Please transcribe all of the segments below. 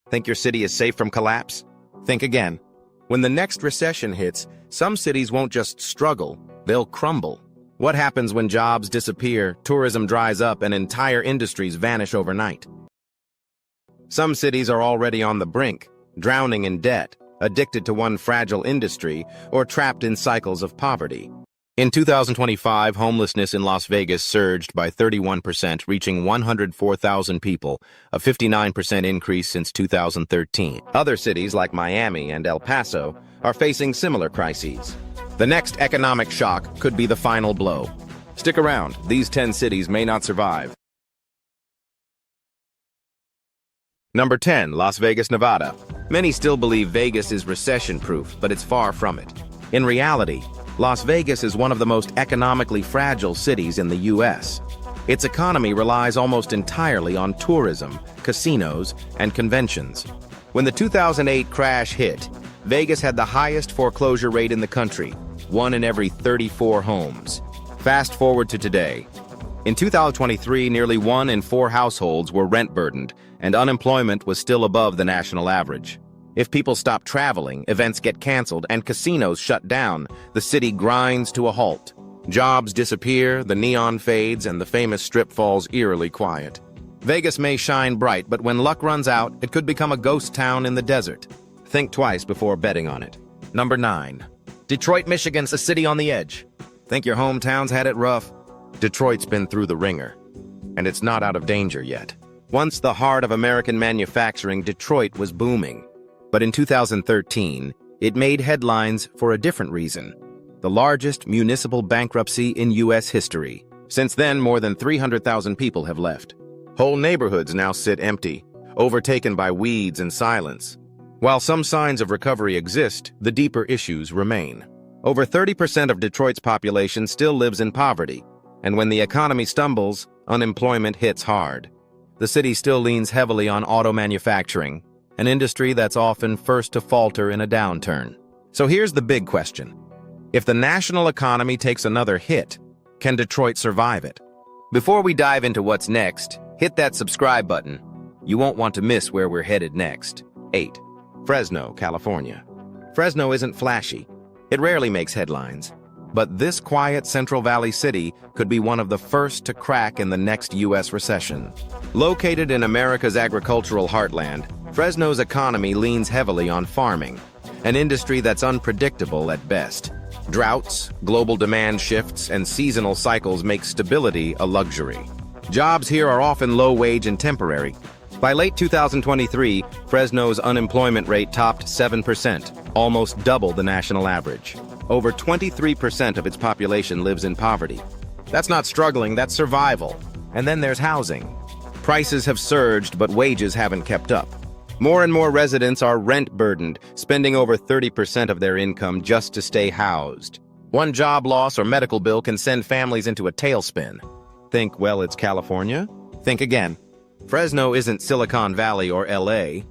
Think your city is safe from collapse? Think again. When the next recession hits, some cities won't just struggle, they'll crumble. What happens when jobs disappear, tourism dries up, and entire industries vanish overnight? Some cities are already on the brink, drowning in debt, addicted to one fragile industry, or trapped in cycles of poverty. In 2025, homelessness in Las Vegas surged by 31%, reaching 104,000 people, a 59% increase since 2013. Other cities like Miami and El Paso are facing similar crises. The next economic shock could be the final blow. Stick around, these 10 cities may not survive. Number 10, Las Vegas, Nevada. Many still believe Vegas is recession-proof, but it's far from it. In reality, Las Vegas is one of the most economically fragile cities in the U.S. Its economy relies almost entirely on tourism, casinos, and conventions. When the 2008 crash hit, Vegas had the highest foreclosure rate in the country, 1 in every 34 homes. Fast forward to today. In 2023, nearly 1 in 4 households were rent-burdened, and unemployment was still above the national average. If people stop traveling, events get canceled, and casinos shut down, the city grinds to a halt. Jobs disappear, the neon fades, and the famous strip falls eerily quiet. Vegas may shine bright, but when luck runs out, it could become a ghost town in the desert. Think twice before betting on it. Number 9. Detroit, Michigan's a city on the edge. Think your hometown's had it rough? Detroit's been through the ringer, and it's not out of danger yet. Once the heart of American manufacturing, Detroit was booming. But in 2013, it made headlines for a different reason: the largest municipal bankruptcy in U.S. history. Since then, more than 300,000 people have left. Whole neighborhoods now sit empty, overtaken by weeds and silence. While some signs of recovery exist, the deeper issues remain. Over 30% of Detroit's population still lives in poverty, and when the economy stumbles, unemployment hits hard. The city still leans heavily on auto manufacturing, an industry that's often first to falter in a downturn. So here's the big question. If the national economy takes another hit, can Detroit survive it? Before we dive into what's next, hit that subscribe button. You won't want to miss where we're headed next. 8. Fresno, California. Fresno isn't flashy. It rarely makes headlines. But this quiet Central Valley city could be one of the first to crack in the next U.S. recession. Located in America's agricultural heartland, Fresno's economy leans heavily on farming, an industry that's unpredictable at best. Droughts, global demand shifts, and seasonal cycles make stability a luxury. Jobs here are often low-wage and temporary. By late 2023, Fresno's unemployment rate topped 7%, almost double the national average. Over 23% of its population lives in poverty. That's not struggling, that's survival. And then there's housing. Prices have surged, but wages haven't kept up. More and more residents are rent-burdened, spending over 30% of their income just to stay housed. One job loss or medical bill can send families into a tailspin. Think, well, it's California? Think again. Fresno isn't Silicon Valley or LA.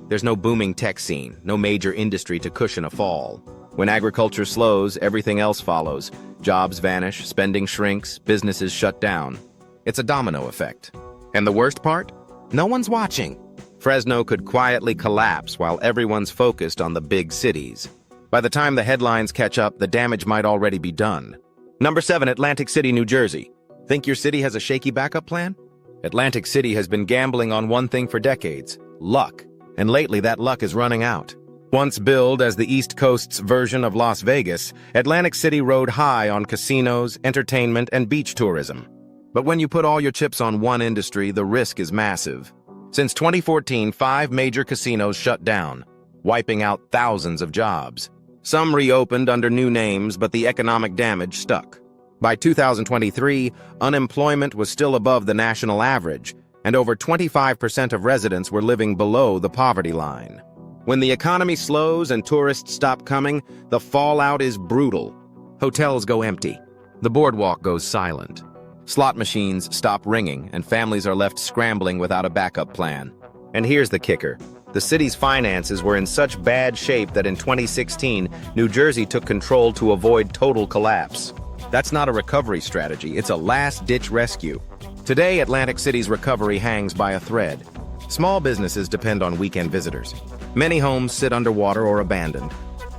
There's no booming tech scene, no major industry to cushion a fall. When agriculture slows, everything else follows. Jobs vanish, spending shrinks, businesses shut down. It's a domino effect. And the worst part? No one's watching. Fresno could quietly collapse while everyone's focused on the big cities. By the time the headlines catch up, the damage might already be done. Number 7, Atlantic City, New Jersey. Think your city has a shaky backup plan? Atlantic City has been gambling on one thing for decades: luck. And lately that luck is running out. Once billed as the East Coast's version of Las Vegas, Atlantic City rode high on casinos, entertainment, and beach tourism. But when you put all your chips on one industry, the risk is massive. Since 2014, 5 major casinos shut down, wiping out thousands of jobs. Some reopened under new names, but the economic damage stuck. By 2023, unemployment was still above the national average, and over 25% of residents were living below the poverty line. When the economy slows and tourists stop coming, the fallout is brutal. Hotels go empty. The boardwalk goes silent. Slot machines stop ringing, and families are left scrambling without a backup plan. And here's the kicker. The city's finances were in such bad shape that in 2016, New Jersey took control to avoid total collapse. That's not a recovery strategy, it's a last-ditch rescue. Today, Atlantic City's recovery hangs by a thread. Small businesses depend on weekend visitors. Many homes sit underwater or abandoned.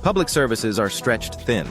Public services are stretched thin.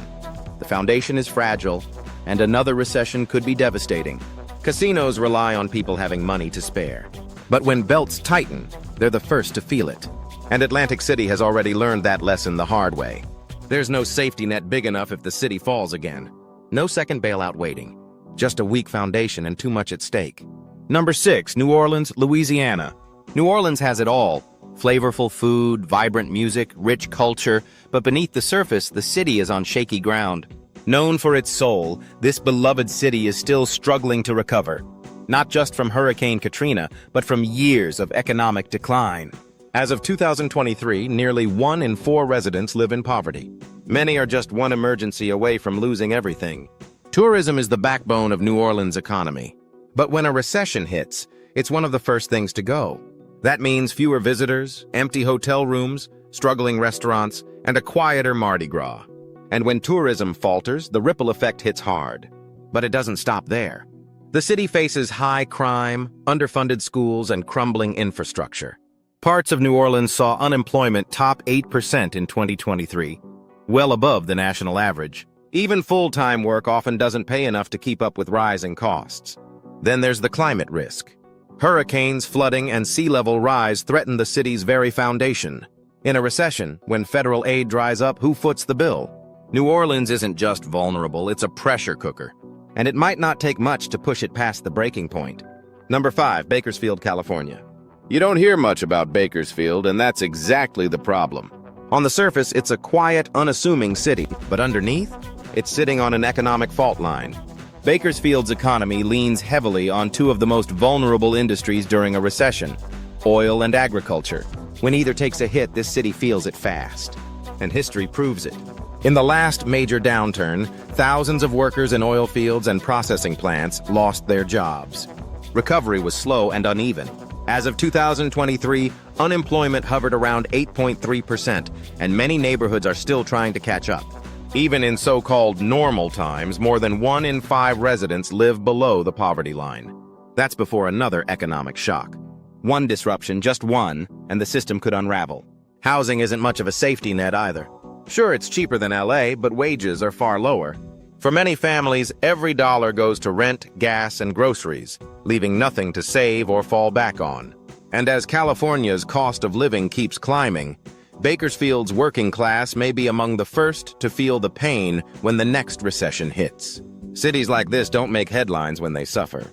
The foundation is fragile, and another recession could be devastating. Casinos rely on people having money to spare. But when belts tighten, they're the first to feel it. And Atlantic City has already learned that lesson the hard way. There's no safety net big enough if the city falls again. No second bailout waiting. Just a weak foundation and too much at stake. Number 6, New Orleans, Louisiana. New Orleans has it all. Flavorful food, vibrant music, rich culture, but beneath the surface, the city is on shaky ground. Known for its soul, this beloved city is still struggling to recover. Not just from Hurricane Katrina, but from years of economic decline. As of 2023, nearly 1 in 4 residents live in poverty. Many are just one emergency away from losing everything. Tourism is the backbone of New Orleans' economy. But when a recession hits, it's one of the first things to go. That means fewer visitors, empty hotel rooms, struggling restaurants, and a quieter Mardi Gras. And when tourism falters, the ripple effect hits hard. But it doesn't stop there. The city faces high crime, underfunded schools, and crumbling infrastructure. Parts of New Orleans saw unemployment top 8% in 2023, well above the national average. Even full-time work often doesn't pay enough to keep up with rising costs. Then there's the climate risk. Hurricanes, flooding, and sea level rise threaten the city's very foundation. In a recession, when federal aid dries up, who foots the bill? New Orleans isn't just vulnerable, it's a pressure cooker. And it might not take much to push it past the breaking point. Number 5, Bakersfield, California. You don't hear much about Bakersfield, and that's exactly the problem. On the surface, it's a quiet, unassuming city, but underneath, it's sitting on an economic fault line. Bakersfield's economy leans heavily on 2 of the most vulnerable industries during a recession, oil and agriculture. When either takes a hit, this city feels it fast. And history proves it. In the last major downturn, thousands of workers in oil fields and processing plants lost their jobs. Recovery was slow and uneven. As of 2023, unemployment hovered around 8.3%, and many neighborhoods are still trying to catch up. Even in so-called normal times, more than 1 in 5 residents live below the poverty line. That's before another economic shock. One disruption, just one, and the system could unravel. Housing isn't much of a safety net either. Sure, it's cheaper than LA, but wages are far lower. For many families, every dollar goes to rent, gas, and groceries, leaving nothing to save or fall back on. And as California's cost of living keeps climbing, Bakersfield's working class may be among the first to feel the pain when the next recession hits. Cities like this don't make headlines when they suffer.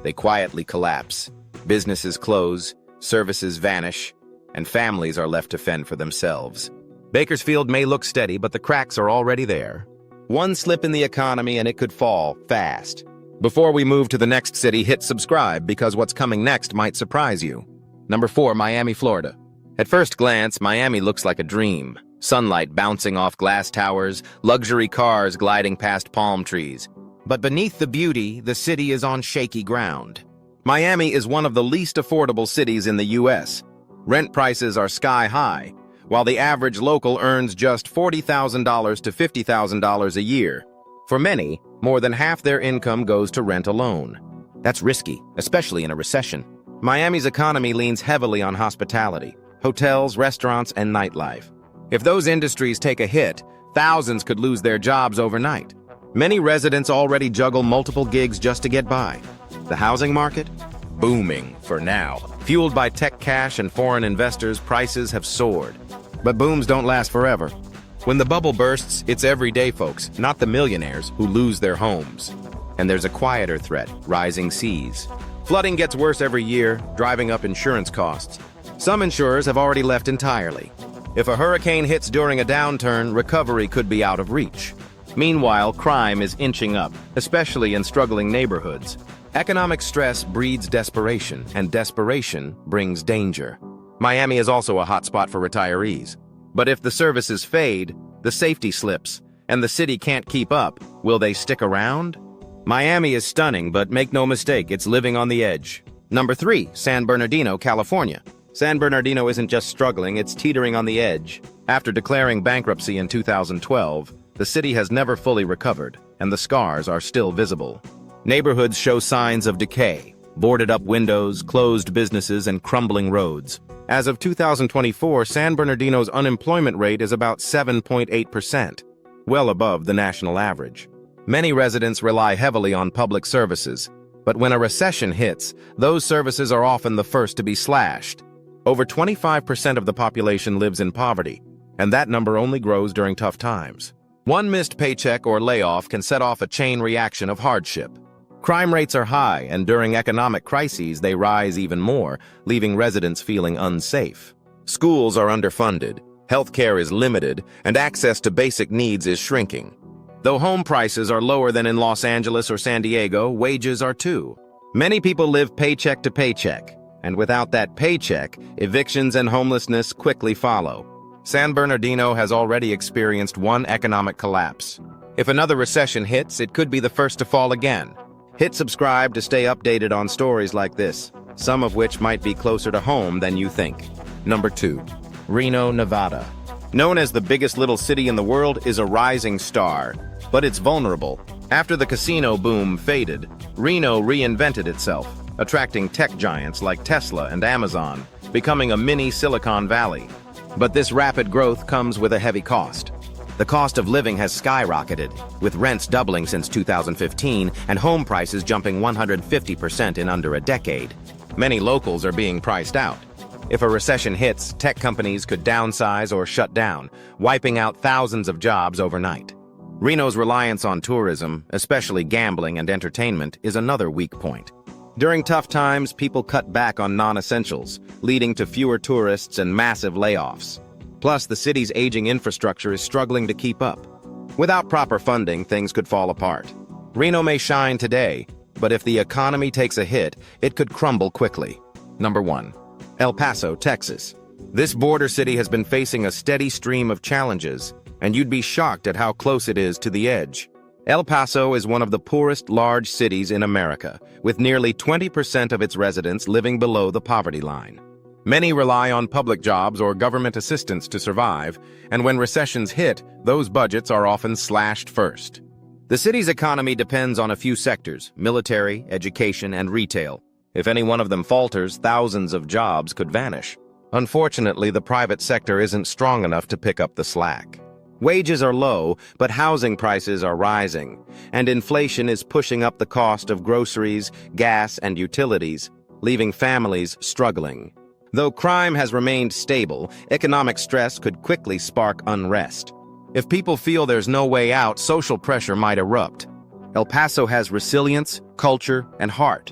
They quietly collapse. Businesses close, services vanish, and families are left to fend for themselves. Bakersfield may look steady, but the cracks are already there. One slip in the economy and it could fall fast. Before we move to the next city, hit subscribe because what's coming next might surprise you. Number 4, Miami, Florida. At first glance, Miami looks like a dream. Sunlight bouncing off glass towers, luxury cars gliding past palm trees. But beneath the beauty, the city is on shaky ground. Miami is one of the least affordable cities in the U.S. Rent prices are sky high, while the average local earns just $40,000 to $50,000 a year. For many, more than half their income goes to rent alone. That's risky, especially in a recession. Miami's economy leans heavily on hospitality. Hotels, restaurants, and nightlife. If those industries take a hit, thousands could lose their jobs overnight. Many residents already juggle multiple gigs just to get by. The housing market? Booming for now. Fueled by tech cash and foreign investors, prices have soared. But booms don't last forever. When the bubble bursts, it's everyday folks, not the millionaires, who lose their homes. And there's a quieter threat, rising seas. Flooding gets worse every year, driving up insurance costs. Some insurers have already left entirely. If a hurricane hits during a downturn, recovery could be out of reach. Meanwhile, crime is inching up, especially in struggling neighborhoods. Economic stress breeds desperation, and desperation brings danger. Miami is also a hotspot for retirees. But if the services fade, the safety slips, and the city can't keep up, will they stick around? Miami is stunning, but make no mistake, it's living on the edge. Number 3, San Bernardino, California. San Bernardino isn't just struggling, it's teetering on the edge. After declaring bankruptcy in 2012, the city has never fully recovered, and the scars are still visible. Neighborhoods show signs of decay. Boarded-up windows, closed businesses, and crumbling roads. As of 2024, San Bernardino's unemployment rate is about 7.8%, well above the national average. Many residents rely heavily on public services, but when a recession hits, those services are often the first to be slashed. Over 25% of the population lives in poverty, and that number only grows during tough times. One missed paycheck or layoff can set off a chain reaction of hardship. Crime rates are high, and during economic crises, they rise even more, leaving residents feeling unsafe. Schools are underfunded, healthcare is limited, and access to basic needs is shrinking. Though home prices are lower than in Los Angeles or San Diego, wages are too. Many people live paycheck to paycheck, and without that paycheck, evictions and homelessness quickly follow. San Bernardino has already experienced one economic collapse. If another recession hits, it could be the first to fall again. Hit subscribe to stay updated on stories like this, some of which might be closer to home than you think. Number 2. Reno, Nevada. Known as the biggest little city in the world, is a rising star, but it's vulnerable. After the casino boom faded, Reno reinvented itself, attracting tech giants like Tesla and Amazon, becoming a mini Silicon Valley. But this rapid growth comes with a heavy cost. The cost of living has skyrocketed, with rents doubling since 2015 and home prices jumping 150% in under a decade. Many locals are being priced out. If a recession hits, tech companies could downsize or shut down, wiping out thousands of jobs overnight. Reno's reliance on tourism, especially gambling and entertainment, is another weak point. During tough times, people cut back on non-essentials, leading to fewer tourists and massive layoffs. Plus, the city's aging infrastructure is struggling to keep up. Without proper funding, things could fall apart. Reno may shine today, but if the economy takes a hit, it could crumble quickly. Number 1. El Paso, Texas. This border city has been facing a steady stream of challenges, and you'd be shocked at how close it is to the edge. El Paso is one of the poorest large cities in America, with nearly 20% of its residents living below the poverty line. Many rely on public jobs or government assistance to survive, and when recessions hit, those budgets are often slashed first. The city's economy depends on a few sectors: military, education, and retail. If any one of them falters, thousands of jobs could vanish. Unfortunately, the private sector isn't strong enough to pick up the slack. Wages are low, but housing prices are rising, and inflation is pushing up the cost of groceries, gas, and utilities, leaving families struggling. Though crime has remained stable, economic stress could quickly spark unrest. If people feel there's no way out, social pressure might erupt. El Paso has resilience, culture, and heart.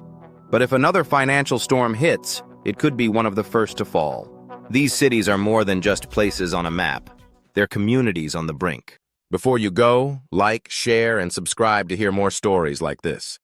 But if another financial storm hits, it could be one of the first to fall. These cities are more than just places on a map. They're communities on the brink. Before you go, like, share, and subscribe to hear more stories like this.